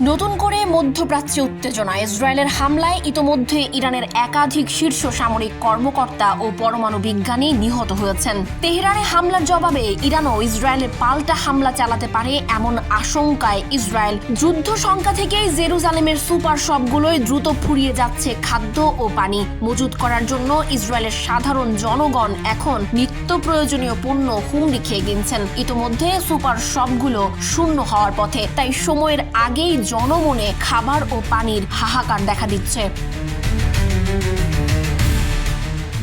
নতুন করে মধ্যপ্রাচ্যে উত্তেজনা। ইসরায়েলের হামলায় ইতোমধ্যে ইরানের একাধিক শীর্ষ সামরিক কর্মকর্তা ও পরমাণু বিজ্ঞানী নিহত হয়েছেন। তেহরানে হামলার জবাবে ইরানও ইসরায়েলের পাল্টা হামলা চালাতে পারে এমন আশঙ্কায় ইসরায়েল। যুদ্ধ শঙ্কা থেকেই জেরুজালেমের সুপার শপগুলোয় দ্রুত ফুরিয়ে যাচ্ছে খাদ্য ও পানি। মজুত করার জন্য ইসরায়েলের সাধারণ জনগণ এখন নিত্য প্রয়োজনীয় পণ্য হুমড়ি খেয়ে গিয়েছেন। ইতোমধ্যে সুপার শপগুলো শূন্য হওয়ার পথে, তাই সময়ের আগেই জনমনে খাবার ও পানির হাহাকার দেখা দিচ্ছে।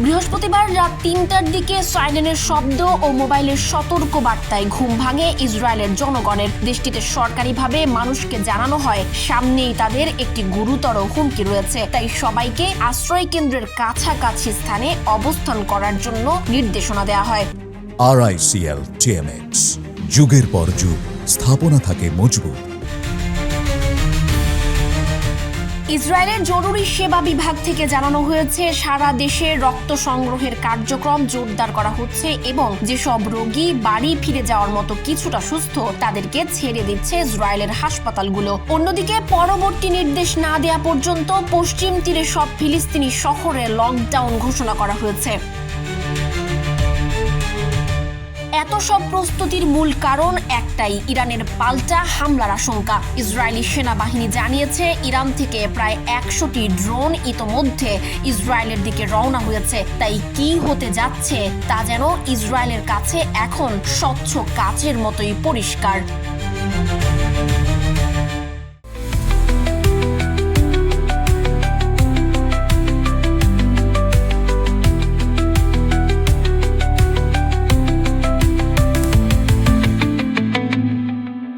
বৃহস্পতিবার রাত ৩টার দিকে সাইরেনের শব্দ ও মোবাইলের সতর্ক বার্তায় ঘুম ভাঙে ইসরায়েলের জনগণের। দেশটিতে সরকারিভাবে মানুষকে জানানো হয় সামনেই তাদের একটি গুরুতর হুমকি রয়েছে, তাই সবাইকে আশ্রয় কেন্দ্রের কাছাকাছি স্থানে অবস্থান করার জন্য নির্দেশনা দেওয়া হয়। RICL TMX, যুগের পর যুগ স্থাপনা থাকে মজবুত। ইসরায়েলের জরুরি সেবা বিভাগ থেকে জানানো হয়েছে সারা দেশে রক্ত সংগ্রহের কার্যক্রম জোরদার করা হচ্ছে এবং যেসব রোগী বাড়ি ফিরে যাওয়ার মতো কিছুটা সুস্থ তাদেরকে ছেড়ে দিচ্ছে ইসরায়েলের হাসপাতালগুলো। অন্যদিকে পরবর্তী নির্দেশ না দেওয়া পর্যন্ত পশ্চিম তীরে সব ফিলিস্তিনি শহরে লকডাউন ঘোষণা করা হয়েছে। এত সব প্রস্তুতির মূল কারণ একটাই, ইরানের পাল্টা হামলার আশঙ্কা। ইসরায়েলি সেনাবাহিনী জানিয়েছে ইরান থেকে প্রায় ১০০টি ড্রোন ইতোমধ্যে ইসরায়েলের দিকে রওনা হয়েছে। তাই কি হতে যাচ্ছে তা যেন ইসরায়েলের কাছে এখন স্বচ্ছ কাচের মতোই পরিষ্কার।